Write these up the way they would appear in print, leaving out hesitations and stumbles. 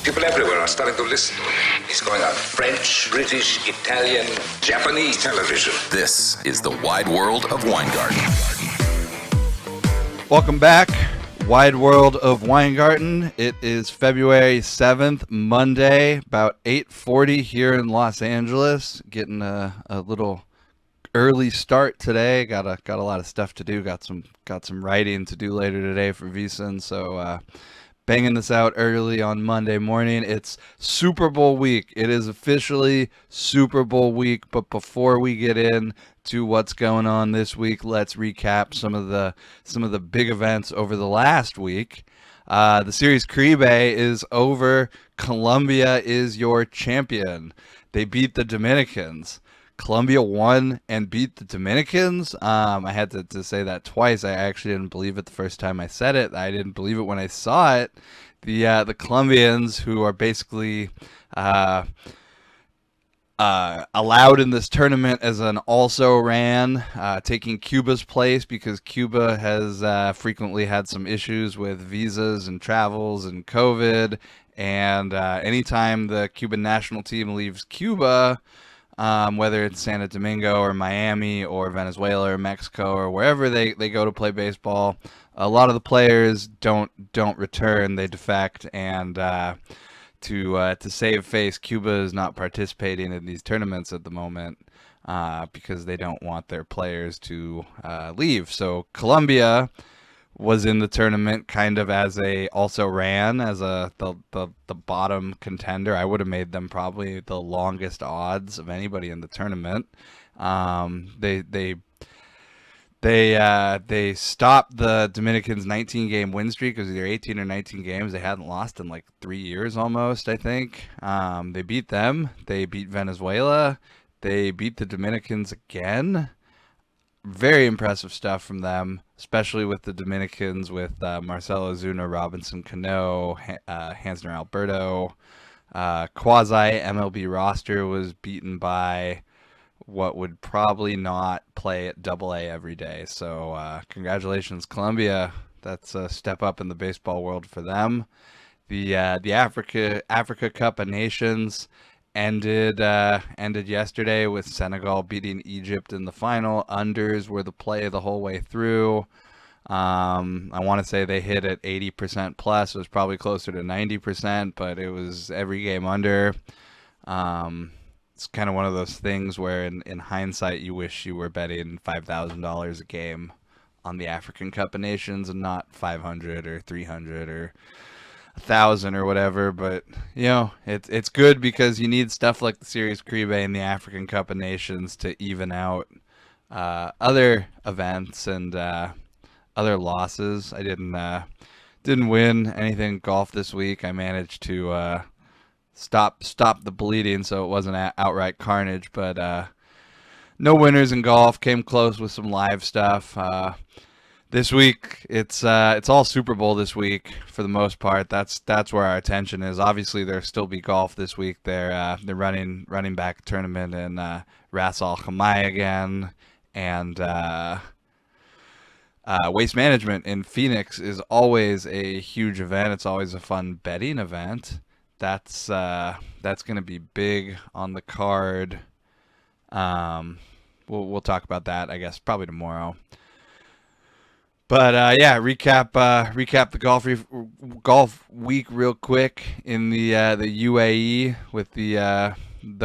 People everywhere are starting to listen to him. He's going on French, British, Italian, Japanese television. This is the wide world of Weingarten. Welcome back, Wide World of Weingarten. It is February 7th, Monday, about 8:40 here in Los Angeles. Getting a little early start today. Got a lot of stuff to do. Got some writing to do later today for VSiN. So banging this out early on Monday morning. It's Super Bowl week. It is officially Super Bowl week. But before we get in to what's going on this week, let's recap some of the big events over the last week. The Series Caribe is over. Colombia is your champion. They beat the Dominicans. Colombia won and beat the Dominicans. I had to say that twice. I actually didn't believe it the first time I said it. I didn't believe it when I saw it. The Colombians, who are basically allowed in this tournament as an also-ran, taking Cuba's place because Cuba has frequently had some issues with visas and travels and COVID. And anytime the Cuban national team leaves Cuba, whether it's Santo Domingo or Miami or Venezuela or Mexico or wherever they go to play baseball, a lot of the players don't return. They defect, and to save face, Cuba is not participating in these tournaments at the moment because they don't want their players to leave. So Colombia was in the tournament kind of as the bottom contender. I would have made them probably the longest odds of anybody in the tournament. They stopped the Dominicans' 19-game win streak. It was either 18 or 19 games. They hadn't lost in like 3 years almost, I think. They beat them. They beat Venezuela. They beat the Dominicans again. Very impressive stuff from them, especially with the Dominicans, with Marcelo Zuna, Robinson Cano, Hansner Alberto. Quasi-MLB roster was beaten by what would probably not play at AA every day. So congratulations, Colombia. That's a step up in the baseball world for them. The Africa Cup of Nations ended yesterday with Senegal beating Egypt in the final. Unders were the play the whole way through. I want to say they hit at 80% plus. It was probably closer to 90%, but it was every game under. It's kind of one of those things where in hindsight you wish you were betting $5,000 a game on the African Cup of Nations and not 500 or 300 or 1,000 or whatever. But you know, it's good because you need stuff like the Series Caribe and the African Cup of Nations to even out other events and other losses. I didn't win anything golf this week. I managed to stop the bleeding, so it wasn't outright carnage. But no winners in golf. Came close with some live stuff. This week, it's all Super Bowl this week for the most part. That's where our attention is. Obviously, there'll still be golf this week. They're running back tournament in Ras Al Khaimah again, and Waste Management in Phoenix is always a huge event. It's always a fun betting event. That's going to be big on the card. We'll talk about that, I guess, probably tomorrow. But recap the golf week real quick in the UAE with the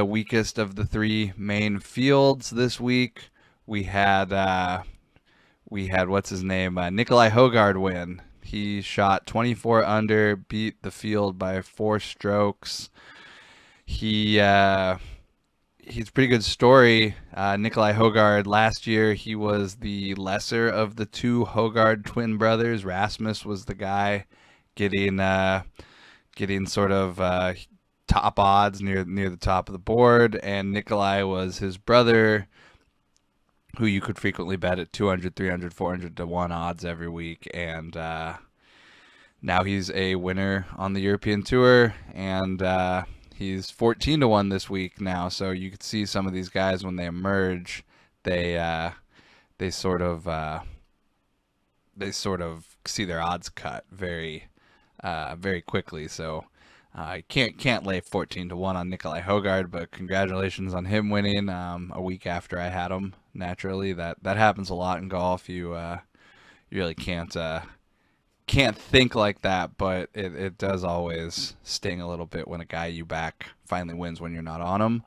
weakest of the three main fields this week. We had what's his name, Nikolai Hogarde win. He shot 24 under, beat the field by 4 strokes. He's a pretty good story. Nikolai Hogarde, last year, he was the lesser of the 2 Hogarde twin brothers. Rasmus was the guy getting sort of top odds near the top of the board, and Nikolai was his brother, who you could frequently bet at 200, 300, 400 to 1 odds every week. And now he's a winner on the European Tour, and he's 14 to 1 this week now. So you could see some of these guys when they emerge, they sort of see their odds cut very quickly. So I can't lay 14-1 on Nikolai Hogarde, but congratulations on him winning a week after I had him. Naturally, that happens a lot in golf. You really can't think like that, but it does always sting a little bit when a guy you back finally wins when you're not on him.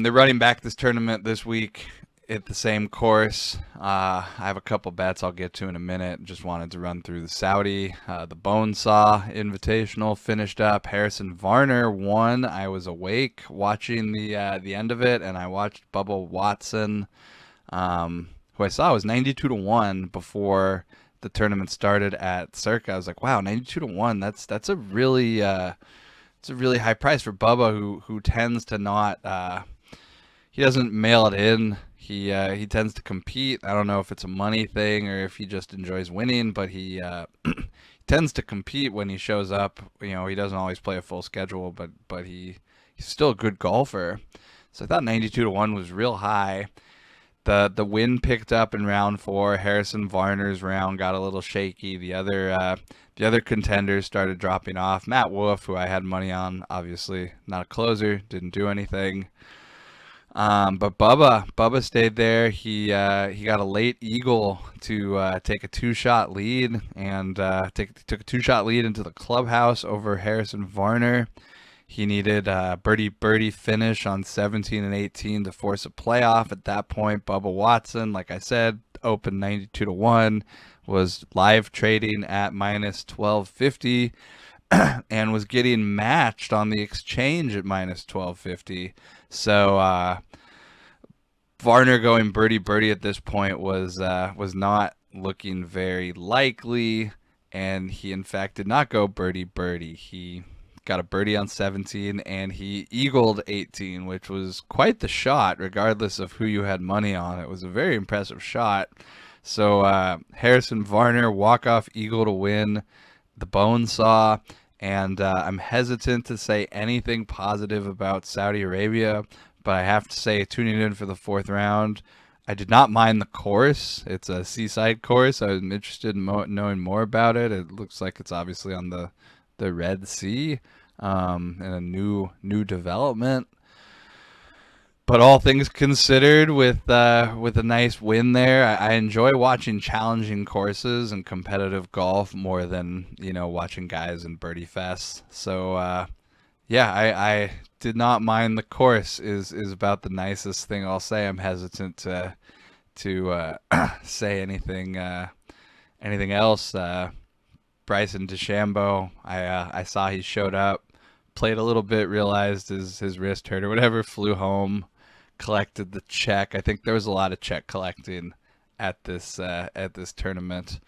They're running back this tournament this week at the same course. I have a couple bets I'll get to in a minute. Just wanted to run through the Saudi. The Bonesaw Invitational finished up. Harrison Varner won. I was awake watching the end of it, and I watched Bubba Watson, who I saw was 92-1 before the tournament started at Circa. I was like, wow, 92-1. That's a really it's a really high price for Bubba, who tends to not he doesn't mail it in. He tends to compete. I don't know if it's a money thing or if he just enjoys winning, but he tends to compete when he shows up. He doesn't always play a full schedule, but he's still a good golfer. So I thought 92-1 was real high. The wind picked up in round 4. Harrison Varner's round got a little shaky. The other contenders started dropping off. Matt Wolff, who I had money on, obviously not a closer, didn't do anything. But Bubba stayed there. He got a late eagle to take a 2-shot lead and took a 2-shot lead into the clubhouse over Harrison Varner. He needed a birdie finish on 17 and 18 to force a playoff. At that point, Bubba Watson, like I said, opened 92-1, was live trading at minus 1250, and was getting matched on the exchange at minus 1250. So Varner going birdie at this point was not looking very likely, and he in fact did not go birdie. He got a birdie on 17, and he eagled 18, which was quite the shot, regardless of who you had money on. It was a very impressive shot. So Harrison Varner, walk-off eagle to win the Bonesaw, and I'm hesitant to say anything positive about Saudi Arabia, but I have to say, tuning in for the 4th round, I did not mind the course. It's a seaside course. I was interested in knowing more about it. It looks like it's obviously on the Red Sea, and a new development. But all things considered, with a nice win there, I enjoy watching challenging courses and competitive golf more than watching guys in birdie fest. So I did not mind the course. Is about the nicest thing I'll say. I'm hesitant to say anything else. Bryson DeChambeau, I saw he showed up, played a little bit, realized his wrist hurt or whatever, flew home, collected the check. I think there was a lot of check collecting at this tournament.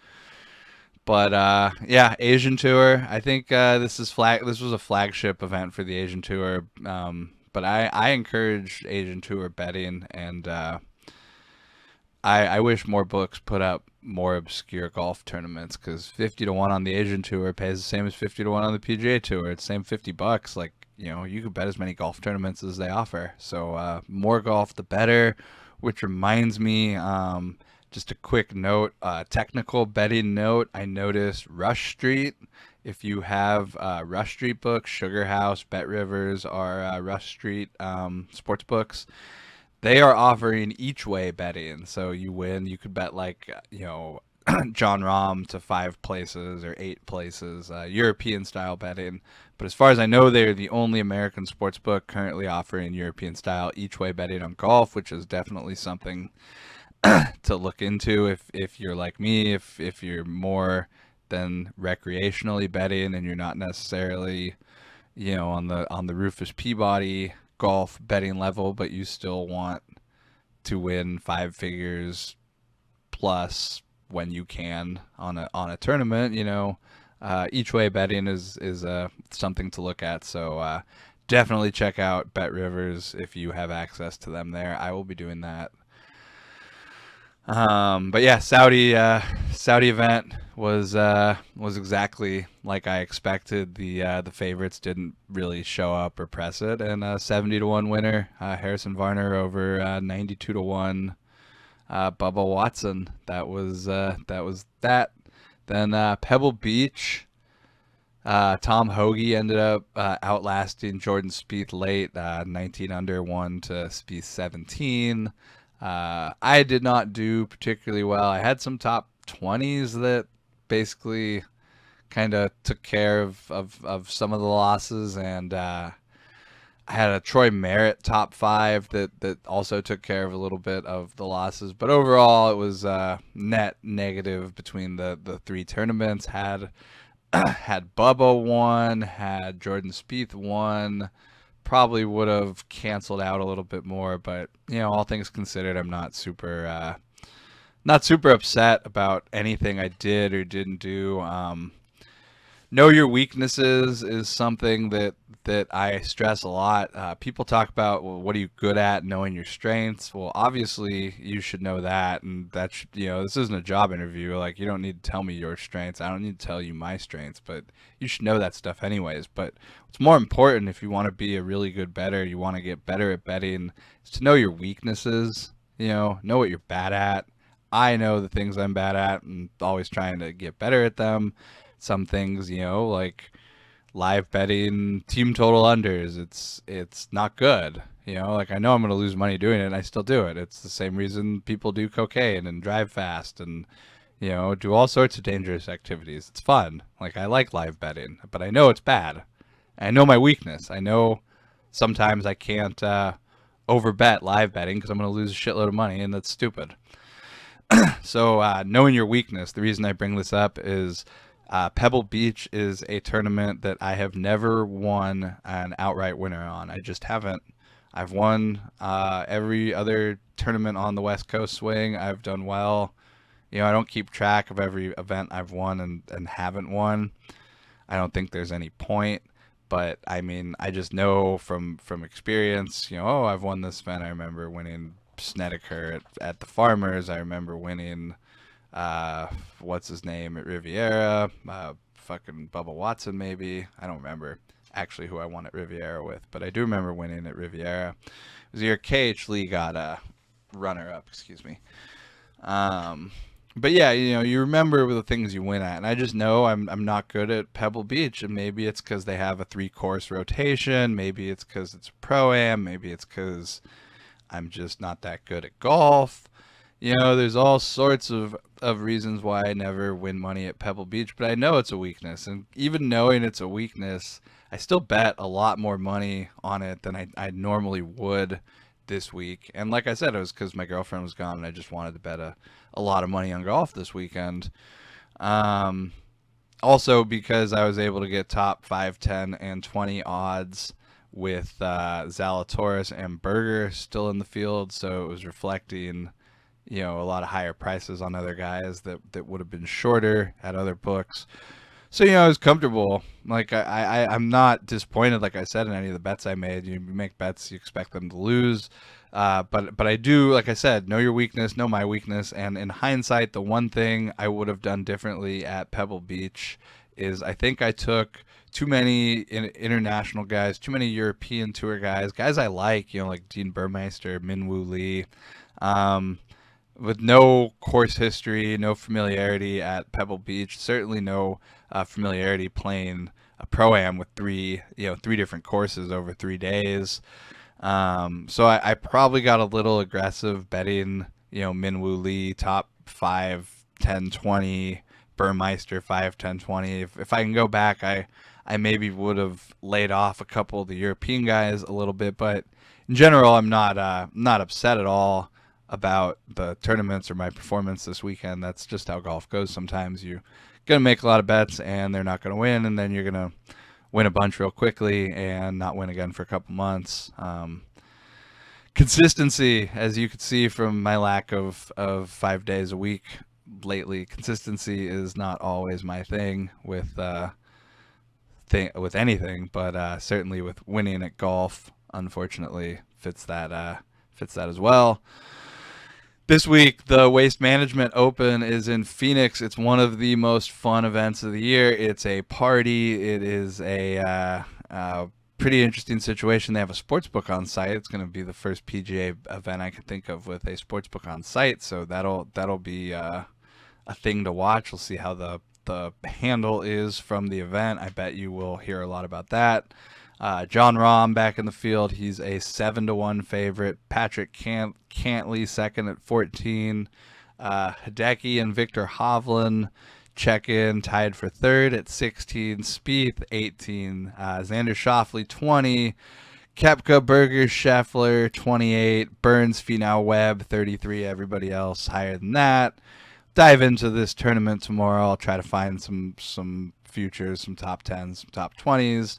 But Asian Tour. I think this was a flagship event for the Asian Tour. But I encourage Asian Tour betting, and I wish more books put up more obscure golf tournaments, because 50-1 on the Asian Tour pays the same as 50-1 on the PGA Tour. It's the same $50. Like, you could bet as many golf tournaments as they offer. So more golf, the better. Which reminds me, just a quick note, technical betting note. I noticed Rush Street. If you have Rush Street books, Sugar House, Bet Rivers are Rush Street sports books. They are offering each way betting. So you win, you could bet like, John Rahm to 5 places or 8 places, European style betting. But as far as I know, they're the only American sports book currently offering European style each way betting on golf, which is definitely something to look into if you're like me, if you're more than recreationally betting and you're not necessarily, on the Rufus Peabody golf betting level, but you still want to win 5 figures plus when you can on a tournament. Each way betting is something to look at. So definitely check out Bet Rivers if you have access to them there. I will be doing that. But yeah, Saudi event was exactly like I expected. The favorites didn't really show up or press it, and 70-1 winner, Harrison Varner over 92-1 Bubba Watson. That was that. Then Pebble Beach, Tom Hoagie ended up outlasting Jordan Spieth late, 19 under, won to Spieth 17. I did not do particularly well. I had some top 20s that basically kind of took care of some of the losses, and I had a Troy Merritt top 5 that also took care of a little bit of the losses. But overall, it was net negative between the 3 tournaments. Had had Bubba won, had Jordan Spieth won. Probably would have canceled out a little bit more, but all things considered, I'm not super upset about anything I did or didn't do. Know your weaknesses is something that I stress a lot. People talk about, well, what are you good at, knowing your strengths. Well, obviously you should know that, and that should, this isn't a job interview. Like, you don't need to tell me your strengths. I don't need to tell you my strengths, but you should know that stuff anyways. But what's more important, if you want to be a really good bettor, you want to get better at betting, is to know your weaknesses. Know what you're bad at. I know the things I'm bad at and always trying to get better at them. Some things, like live betting team total unders, it's not good. Like, I know I'm going to lose money doing it, and I still do it. It's the same reason people do cocaine and drive fast and do all sorts of dangerous activities. It's fun. Like, I like live betting, but I know it's bad. I know my weakness. I know sometimes I can't overbet live betting because I'm going to lose a shitload of money, and that's stupid. So knowing your weakness, the reason I bring this up is Pebble Beach is a tournament that I have never won an outright winner on. I just haven't. I've won every other tournament on the West Coast swing. I've done well. I don't keep track of every event I've won and haven't won. I don't think there's any point. But, I mean, I just know from experience, I've won this event. I remember winning Snedeker at the Farmers. I remember winning what's his name at Riviera, fucking Bubba Watson maybe. I don't remember actually who I won at Riviera with, but I do remember winning at Riviera. It was the year KH Lee got a runner-up, excuse me. But yeah, you remember the things you win at, and I just know I'm not good at Pebble Beach, and maybe it's because they have a 3-course rotation, maybe it's because it's a pro-am, maybe it's because I'm just not that good at golf. There's all sorts of reasons why I never win money at Pebble Beach, but I know it's a weakness. And even knowing it's a weakness, I still bet a lot more money on it than I normally would this week. And like I said, it was because my girlfriend was gone and I just wanted to bet a lot of money on golf this weekend. Also because I was able to get top 5, 10, and 20 odds with Zalatoris and Berger still in the field, so it was reflecting a lot of higher prices on other guys that would have been shorter at other books. So, I was comfortable. Like, I'm not disappointed, like I said, in any of the bets I made. You make bets, you expect them to lose. But I do, like I said, know your weakness, know my weakness. And in hindsight, the one thing I would have done differently at Pebble Beach is I think I took too many international guys, too many European tour guys I like, like Dean Burmeister, Minwoo Lee. With no course history, no familiarity at Pebble Beach, certainly no familiarity playing a pro-am with three different courses over 3 days. So I probably got a little aggressive betting, Minwoo Lee top 5, 10, 20, Burmeister 5, 10, 20. If I can go back, I maybe would have laid off a couple of the European guys a little bit, but in general, I'm not upset at all about the tournaments or my performance this weekend. That's just how golf goes. Sometimes you're going to make a lot of bets and they're not going to win, and then you're going to win a bunch real quickly and not win again for a couple months. Consistency, as you could see from my lack of 5 days a week lately, consistency is not always my thing with anything, but certainly with winning at golf, unfortunately, fits that as well. This week, the Waste Management Open is in Phoenix. It's one of the most fun events of the year. It's a party. It is a pretty interesting situation. They have a sports book on site. It's going to be the first PGA event I can think of with a sports book on site, so that'll be a thing to watch. We'll see how the the handle is from the event. I bet you will hear a lot about that. John Rahm back in the field. He's a 7-1 favorite. Patrick Cantley second at 14. Hideki and Victor Hovland check in, tied for third at 16. Spieth 18. Xander Schauffele 20. Koepka, Berger, Scheffler 28. Burns, Finau, Webb 33. Everybody else higher than that. Dive into this tournament tomorrow. I'll try to find some futures, some top 10s, some top 20s.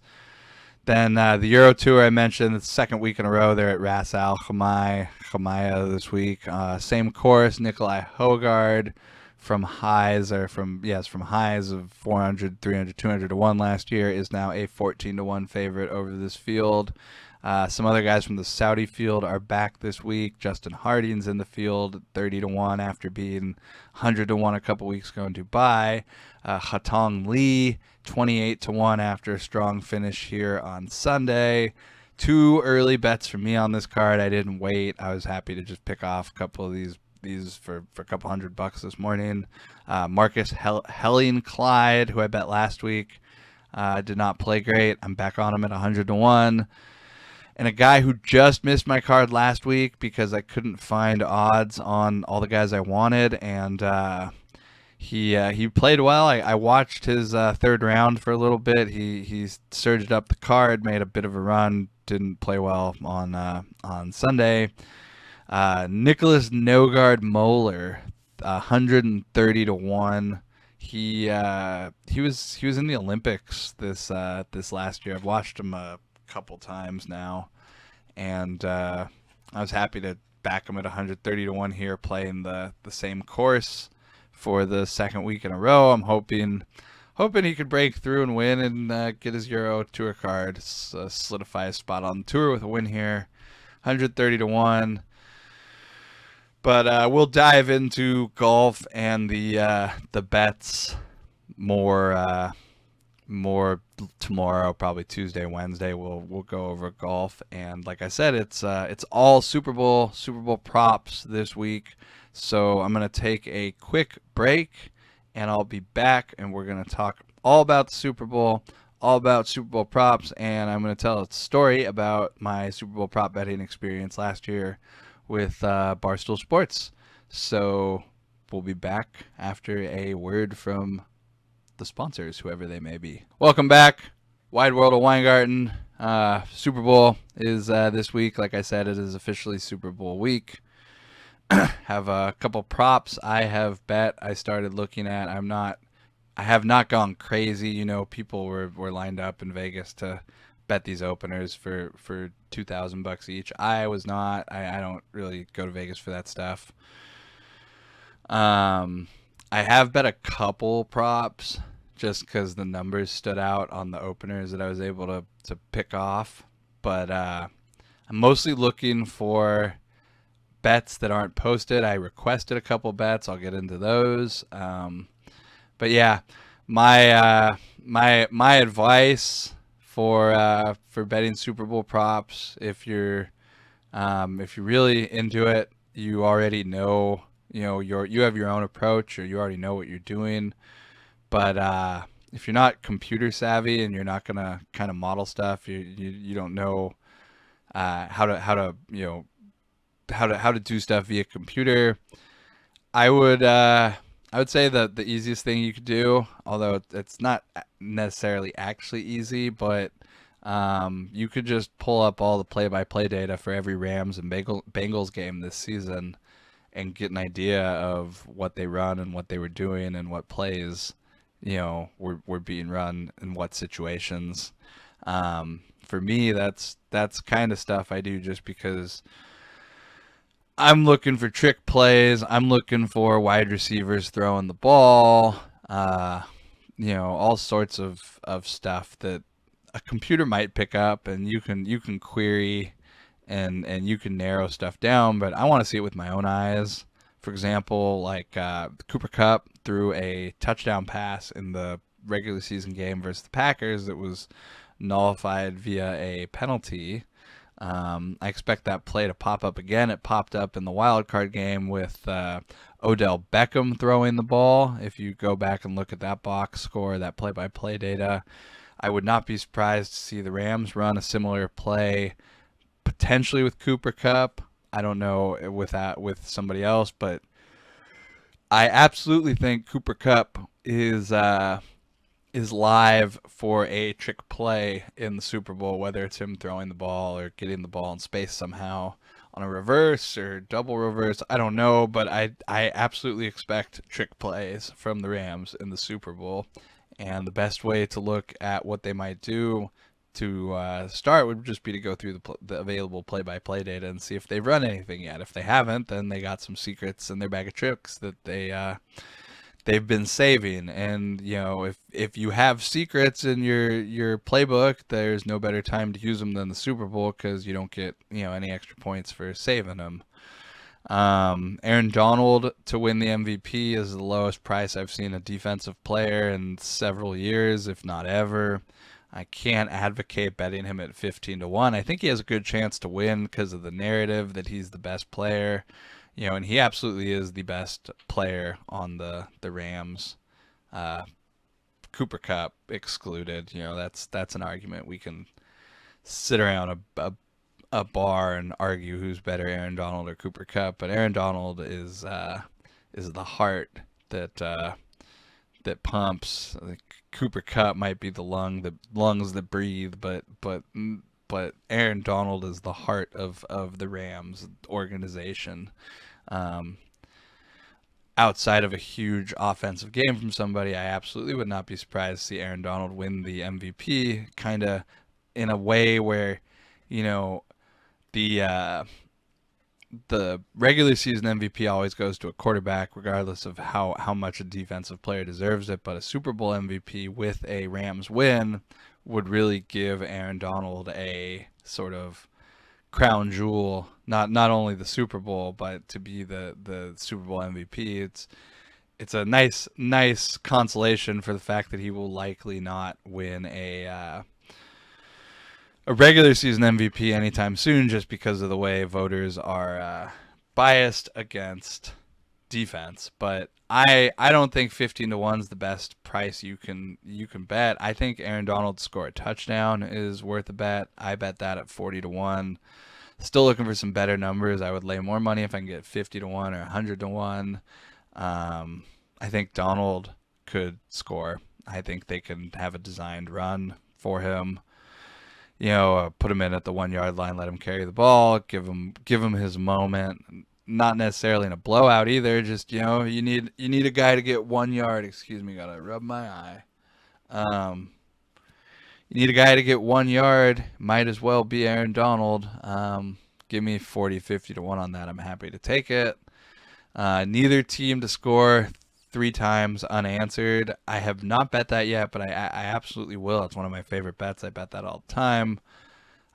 Then the Euro Tour I mentioned, the second week in a row, they're at Ras Al Khaimah this week. Same course, Nikolai Hogard from highs of 400, 300, 200 to 1 last year is now a 14 to 1 favorite over this field. Some other guys from the Saudi field are back this week. Justin Harding's in the field, 30 to 1 after being 100 to 1 a couple weeks ago in Dubai. Hatong Lee, 28 to 1 after a strong finish here on Sunday. 2 early bets for me on this card. I didn't wait. I was happy to just pick off a couple of these for a couple $100 this morning. Marcus Helling Clyde, who I bet last week, did not play great. I'm back on him at 100 to 1. And a guy who just missed my card last week because I couldn't find odds on all the guys I wanted, and he played well. I watched his third round for a little bit. He surged up the card, made a bit of a run, didn't play well on Sunday. Nicholas Nogarde Moeller, 130 to 1. He was in the Olympics this last year. I've watched him a couple times now, and I was happy to back him at 130 to 1 here, playing the same course for the second week in a row. I'm hoping he could break through and win and get his Euro Tour card, solidify his spot on the tour with a win here. 130 to 1. But we'll dive into golf and the bets more tomorrow, probably Tuesday, Wednesday. We'll go over golf, and like I said, it's all Super Bowl props this week. So I'm gonna take a quick break, and I'll be back, and we're gonna talk all about the Super Bowl, all about Super Bowl props, and I'm gonna tell a story about my Super Bowl prop betting experience last year with Barstool Sports. So we'll be back after a word from the sponsors, whoever they may be. Welcome back, Wide World of Weingarten. Super Bowl is this week. Like I said, it is officially Super Bowl week. Have a couple props I have bet. I started looking at. I have not gone crazy. You know, people were lined up in Vegas to bet these openers for $2,000 each. I was not. I don't really go to Vegas for that stuff. I have bet a couple props just because the numbers stood out on the openers that I was able to pick off. But I'm mostly looking for bets that aren't posted. I requested a couple bets. I'll get into those. But yeah, my advice for betting Super Bowl props, if you're really into it, you already know. You know, you have your own approach, or you already know what you're doing. But if you're not computer savvy and you're not gonna kind of model stuff, you don't know how to do stuff via computer. I would say that the easiest thing you could do, although it's not necessarily actually easy, but you could just pull up all the play-by-play data for every Rams and Bengals game this season and get an idea of what they run and what they were doing and what plays, were being run in what situations. For me, that's kind of stuff I do just because I'm looking for trick plays. I'm looking for wide receivers throwing the ball, all sorts of stuff that a computer might pick up, and you can query and you can narrow stuff down, but I want to see it with my own eyes. For example, like Cooper Kupp threw a touchdown pass in the regular season game versus the Packers that was nullified via a penalty. I expect that play to pop up again. It popped up in the wild card game with Odell Beckham throwing the ball. If you go back and look at that box score, that play-by-play data, I would not be surprised to see the Rams run a similar play, potentially with Cooper Kupp. I don't know with somebody else, but I absolutely think Cooper Kupp is live for a trick play in the Super Bowl, whether it's him throwing the ball or getting the ball in space somehow on a reverse or double reverse. I don't know, but I absolutely expect trick plays from the Rams in the Super Bowl. And the best way to look at what they might do to start would just be to go through the available play-by-play data and see if they've run anything yet. If they haven't, then they got some secrets in their bag of tricks that they've been saving. And if you have secrets in your playbook, there's no better time to use them than the Super Bowl, because you don't get any extra points for saving them. Aaron Donald to win the MVP is the lowest price I've seen a defensive player in several years, if not ever. I can't advocate betting him at 15-1. I think he has a good chance to win because of the narrative that he's the best player. And he absolutely is the best player on the Rams. Cooper Kupp excluded. That's an argument. We can sit around a bar and argue who's better, Aaron Donald or Cooper Kupp. But Aaron Donald is the heart that pumps. Cooper Kupp might be the lungs that breathe, but Aaron Donald is the heart of the Rams organization. Outside of a huge offensive game from somebody, I absolutely would not be surprised to see Aaron Donald win the MVP, kind of in a way where, the regular season MVP always goes to a quarterback, regardless of how much a defensive player deserves it. But a Super Bowl MVP with a Rams win would really give Aaron Donald a sort of crown jewel, not only the Super Bowl, but to be the Super Bowl MVP. It's a nice consolation for the fact that he will likely not win a regular season MVP anytime soon, just because of the way voters are biased against defense. But I don't think 15-1 is the best price you can bet. I think Aaron Donald to score a touchdown is worth a bet. I bet that at 40-1. Still looking for some better numbers. I would lay more money if I can get 50-1 or 100-1. I think Donald could score. I think they can have a designed run for him. Put him in at the 1 yard line, let him carry the ball, give him his moment. Not necessarily in a blowout either. Just you need a guy to get 1 yard. Excuse me, gotta rub my eye. You need a guy to get 1 yard. Might as well be Aaron Donald. Give me 40, 50-1 on that. I'm happy to take it. Neither team to score 3 times unanswered. I have not bet that yet, but I absolutely will. It's one of my favorite bets. I bet that all the time.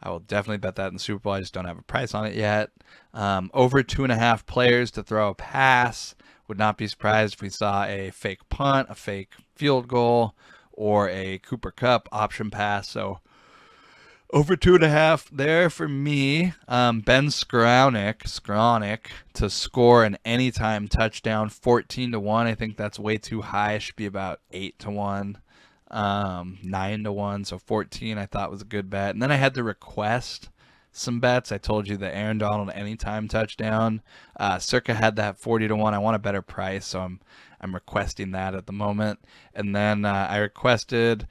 I will definitely bet that in the Super Bowl. I just don't have a price on it yet. Over 2.5 players to throw a pass. Would not be surprised if we saw a fake punt, a fake field goal, or a Cooper Kupp option pass. So over 2.5 there for me. Ben Skowronek to score an anytime touchdown, 14-1. I think that's way too high. It should be about 8-1, 9-1. So 14 I thought was a good bet. And then I had to request some bets. I told you that Aaron Donald anytime touchdown. Circa had that 40-1. I want a better price, so I'm requesting that at the moment. And then I requested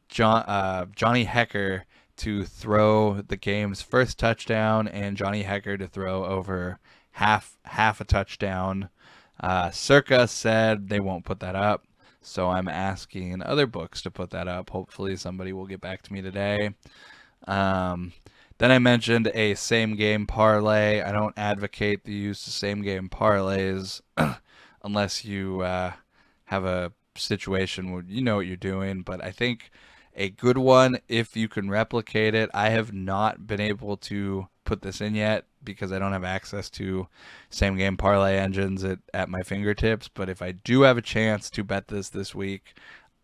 Johnny Hecker to throw the game's first touchdown, and Johnny Hecker to throw over half a touchdown. Circa said they won't put that up, so I'm asking other books to put that up. Hopefully somebody will get back to me today. Then I mentioned a same game parlay. I don't advocate the use of same game parlays unless you have a situation where you know what you're doing. But I think a good one, if you can replicate it. I have not been able to put this in yet because I don't have access to same game parlay engines at my fingertips. But if I do have a chance to bet this week,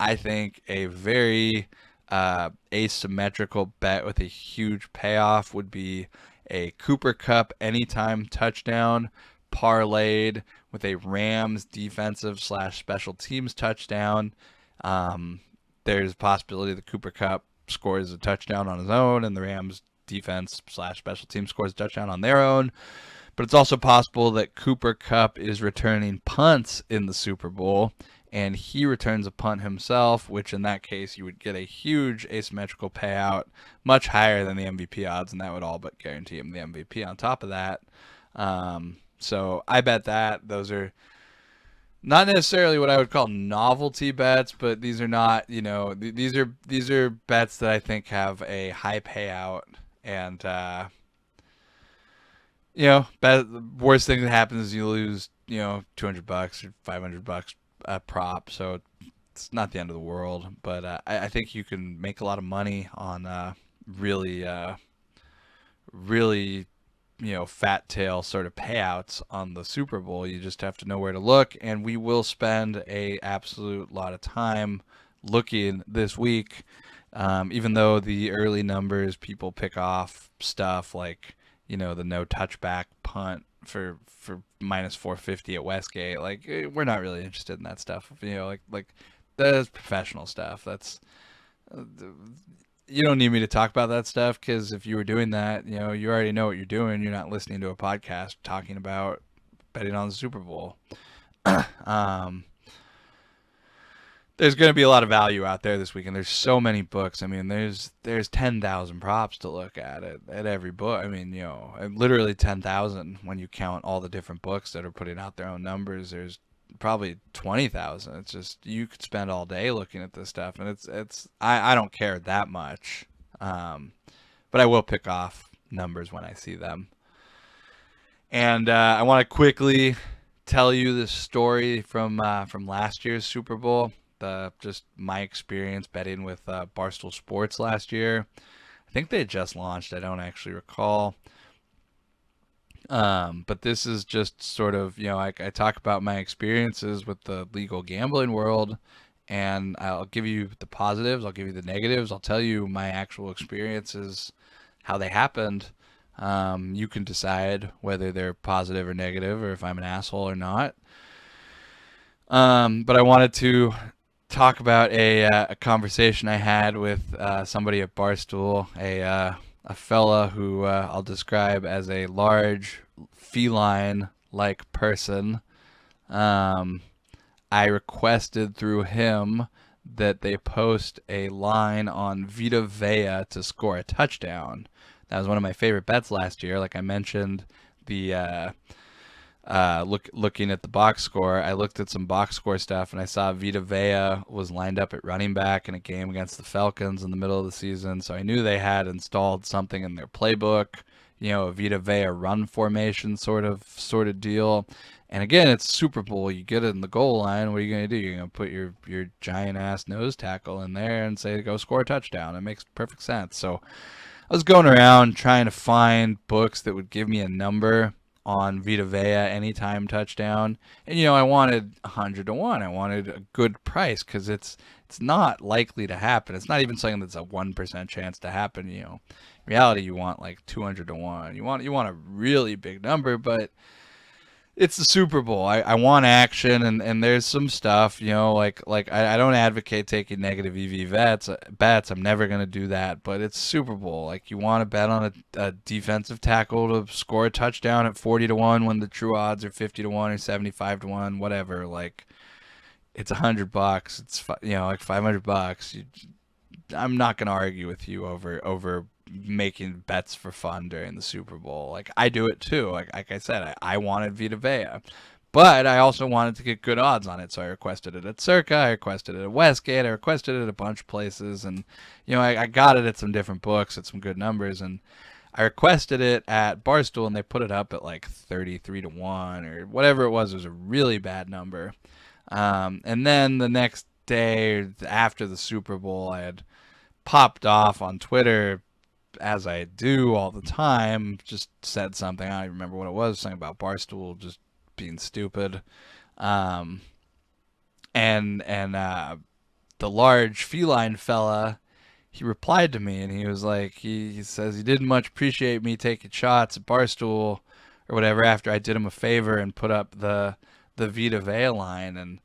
I think a very asymmetrical bet with a huge payoff would be a Cooper Kupp anytime touchdown parlayed with a Rams defensive / special teams touchdown. There's a possibility that Cooper Kupp scores a touchdown on his own and the Rams defense / special teams scores a touchdown on their own. But it's also possible that Cooper Kupp is returning punts in the Super Bowl, and he returns a punt himself, which in that case you would get a huge asymmetrical payout, much higher than the MVP odds, and that would all but guarantee him the MVP on top of that. So I bet that. Those are not necessarily what I would call novelty bets, but these are not, these are bets that I think have a high payout, and the worst thing that happens is you lose, $200 or $500 a prop. So it's not the end of the world. But I think you can make a lot of money on really, fat tail sort of payouts on the Super Bowl. You just have to know where to look, and we will spend a absolute lot of time looking this week. Even though the early numbers, people pick off stuff like the no touchback punt for minus 450 at Westgate. Like, we're not really interested in that stuff. Like that's professional stuff. That's you don't need me to talk about that stuff, because if you were doing that, you already know what you're doing. You're not listening to a podcast talking about betting on the Super Bowl. There's going to be a lot of value out there this weekend. There's so many books. I mean, there's 10,000 props to look at every book. I mean, literally 10,000 when you count all the different books that are putting out their own numbers. There's probably 20,000. It's just, you could spend all day looking at this stuff, and I don't care that much. But I will pick off numbers when I see them. And I want to quickly tell you the story from last year's Super Bowl. Just my experience betting with Barstool Sports last year. I think they had just launched. I don't actually recall. But this is just sort of, I talk about my experiences with the legal gambling world, and I'll give you the positives, I'll give you the negatives, I'll tell you my actual experiences, how they happened. You can decide whether they're positive or negative, or if I'm an asshole or not. But I wanted to talk about a conversation I had with somebody at Barstool, a fella who I'll describe as a large feline-like person. I requested through him that they post a line on Vita Vea to score a touchdown. That was one of my favorite bets last year. Like I mentioned, the looking at the box score, I looked at some box score stuff, and I saw Vita Vea was lined up at running back in a game against the Falcons in the middle of the season, so I knew they had installed something in their playbook, a Vita Vea run formation sort of deal. And again, it's Super Bowl. You get it in the goal line. What are you going to do? You're going to put your giant ass nose tackle in there and say, go score a touchdown. It makes perfect sense. So I was going around trying to find books that would give me a number on Vita Vea anytime touchdown, and I wanted 100 to 1. I wanted a good price, because it's not likely to happen. It's not even something that's a 1% chance to happen. In reality, you want like 200 to 1. You want a really big number, but it's the Super Bowl. I want action, and there's some stuff, like I don't advocate taking negative EV bets. I'm never going to do that, but it's Super Bowl. Like, you want to bet on a defensive tackle to score a touchdown at 40 to 1 when the true odds are 50 to 1 or 75 to 1, whatever. Like, it's $100. It's, like $500. I'm not going to argue with you over making bets for fun during the Super Bowl. Like, I do it too. Like I said, I wanted Vita Vea, but I also wanted to get good odds on it, so I requested it at Circa, I requested it at Westgate, I requested it at a bunch of places, and I got it at some different books at some good numbers, and I requested it at Barstool, and they put it up at like 33 to 1 or whatever it was. It was a really bad number. And then the next day after the Super Bowl, I had popped off on Twitter, as I do all the time, just said something. I don't remember what it was, something about Barstool just being stupid. And the large feline fella, he replied to me and he was like, he says he didn't much appreciate me taking shots at Barstool or whatever after I did him a favor and put up the Vita Vea line. And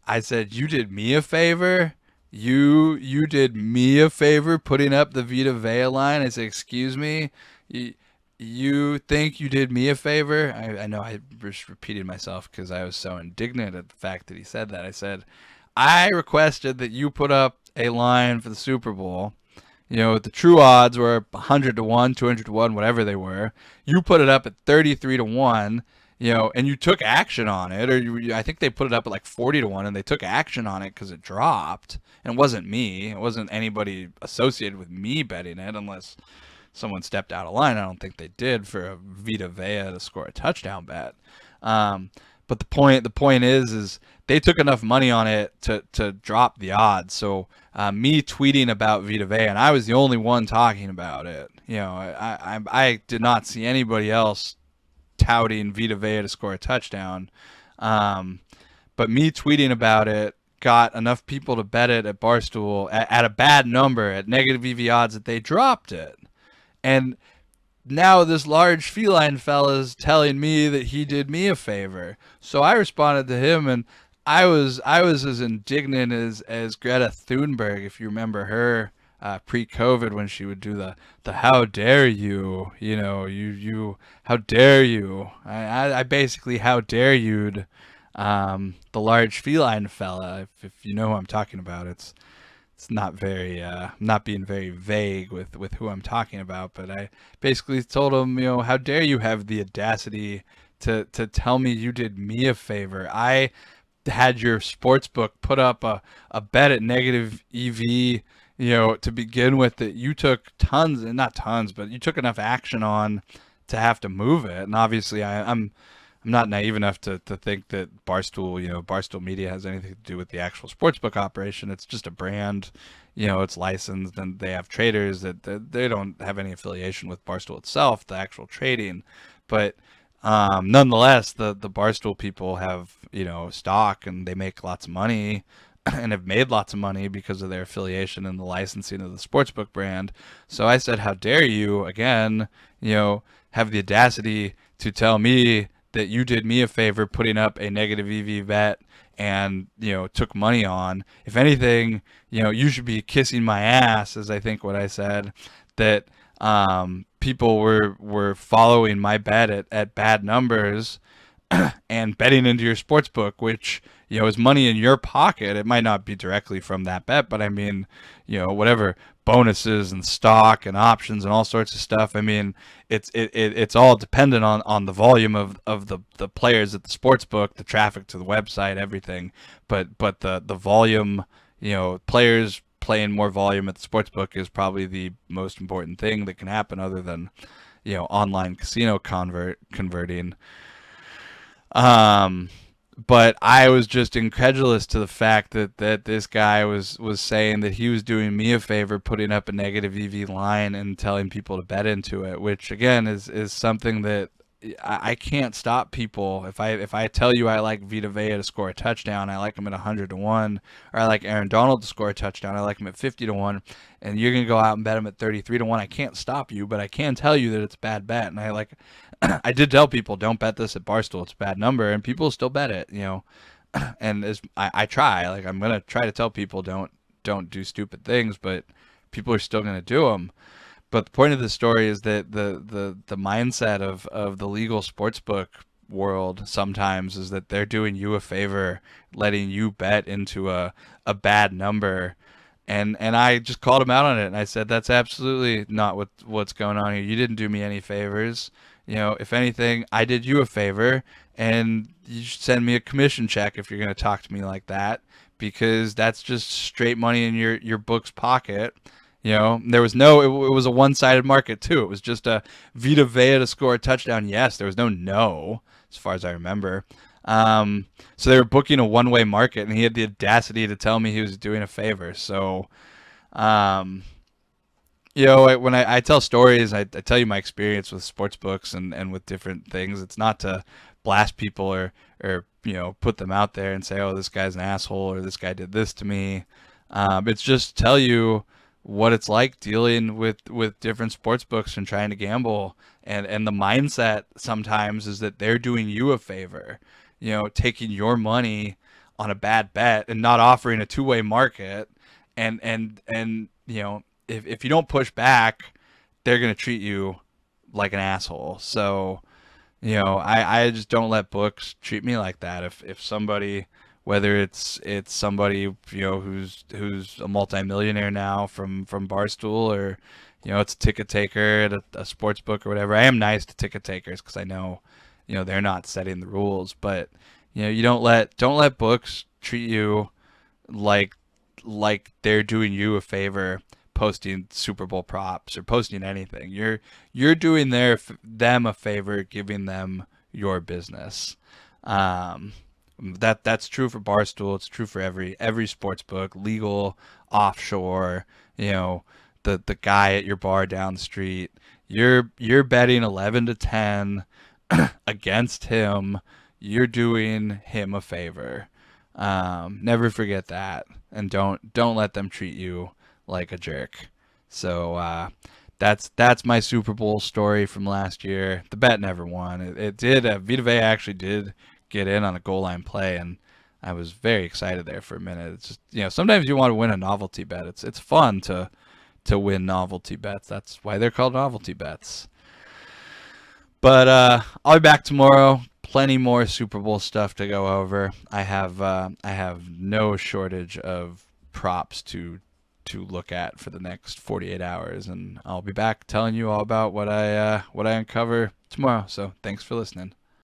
I said, you did me a favor? You did me a favor putting up the Vita Vea line? I said, excuse me? You think you did me a favor? I know I just repeated myself because I was so indignant at the fact that he said that. I said, I requested that you put up a line for the Super Bowl. You know, the true odds were 100 to 1, 200 to 1, whatever they were. You put it up at 33 to 1, you know, and you took action on it. Or I think they put it up at like 40 to 1, and they took action on it because it dropped. And it wasn't me. It wasn't anybody associated with me betting it unless someone stepped out of line. I don't think they did for a Vita Vea to score a touchdown bet. But the point is they took enough money on it to drop the odds. So me tweeting about Vita Vea, and I was the only one talking about it. You know, I did not see anybody else touting Vita Vea to score a touchdown. But me tweeting about it got enough people to bet it at Barstool at a bad number, at negative EV odds, that they dropped it. And now this large feline fella's telling me that he did me a favor. So I responded to him, and I was as indignant as Greta Thunberg, if you remember her pre-COVID, when she would do the how dare you, you know, you how dare you. I basically how dare you'd the large feline fella, if you know who I'm talking about. It's not very not being very vague with who I'm talking about, but I basically told him, you know, how dare you have the audacity to tell me you did me a favor. I had your sports book put up a bet at negative EV, you know, to begin with, that you took tons, and not tons, but you took enough action on to have to move it. And obviously I'm not naive enough to think that Barstool, you know, Barstool Media has anything to do with the actual sportsbook operation. It's just a brand, you know, it's licensed, and they have traders that they don't have any affiliation with Barstool itself, the actual trading. But nonetheless, the Barstool people have, you know, stock, and they make lots of money and have made lots of money because of their affiliation and the licensing of the sportsbook brand. So I said, how dare you, again, you know, have the audacity to tell me that you did me a favor putting up a negative EV bet and, you know, took money on. If anything, you know, you should be kissing my ass, is I think what I said, that people were following my bet at bad numbers and betting into your sports book, which, you know, is money in your pocket. It might not be directly from that bet, but I mean, you know, whatever bonuses and stock and options and all sorts of stuff. I mean, it's all dependent on the volume of the players at the sports book, the traffic to the website, everything. But the volume, you know, players playing more volume at the sports book is probably the most important thing that can happen, other than, you know, online casino converting. But I was just incredulous to the fact that this guy was saying that he was doing me a favor putting up a negative EV line and telling people to bet into it, which again is something that I can't stop people. If I tell you I like Vita Vea to score a touchdown, I like him at 100 to 1, or I like Aaron Donald to score a touchdown, I like him at 50 to 1, and you're gonna go out and bet him at 33 to 1. I can't stop you, but I can tell you that it's a bad bet. And I did tell people, don't bet this at Barstool, it's a bad number, and people still bet it, you know. And as I try, like, I'm gonna try to tell people don't do stupid things, but people are still gonna do them. But the point of the story is that the mindset of the legal sportsbook world sometimes is that they're doing you a favor, letting you bet into a bad number. And I just called him out on it, and I said, that's absolutely not what's going on here. You didn't do me any favors. You know, if anything, I did you a favor, and you should send me a commission check if you're going to talk to me like that, because that's just straight money in your book's pocket. You know, there was it was a one-sided market too. It was just a Vita Vea to score a touchdown. Yes, there was no, as far as I remember. So they were booking a one-way market, and he had the audacity to tell me he was doing a favor. So, you know, when I tell stories, I tell you my experience with sports books and with different things. It's not to blast people or you know, put them out there and say, oh, this guy's an asshole, or this guy did this to me. It's just to tell you what it's like dealing with different sports books and trying to gamble. And the mindset sometimes is that they're doing you a favor, taking your money on a bad bet and not offering a two-way market. And if you don't push back, they're going to treat you like an asshole. So, I just don't let books treat me like that. If somebody, whether it's somebody who's a multimillionaire now from Barstool, or it's a ticket taker at a sports book or whatever. I am nice to ticket takers because I know they're not setting the rules, but you don't let books treat you like they're doing you a favor posting Super Bowl props or posting anything. You're doing them a favor giving them your business. That's true for Barstool. It's true for every sports book, legal, offshore. The guy at your bar down the street. You're betting 11-10 against him. You're doing him a favor. Never forget that, and don't let them treat you like a jerk. So that's my Super Bowl story from last year. The bet never won. It did. Vita Vea actually did get in on a goal line play, and I was very excited there for a minute. It's just sometimes you want to win a novelty bet. It's fun to win novelty bets. That's why they're called novelty bets. But I'll be back tomorrow. Plenty more Super Bowl stuff to go over. I have no shortage of props to look at for the next 48 hours, and I'll be back telling you all about what I uncover tomorrow. So thanks for listening.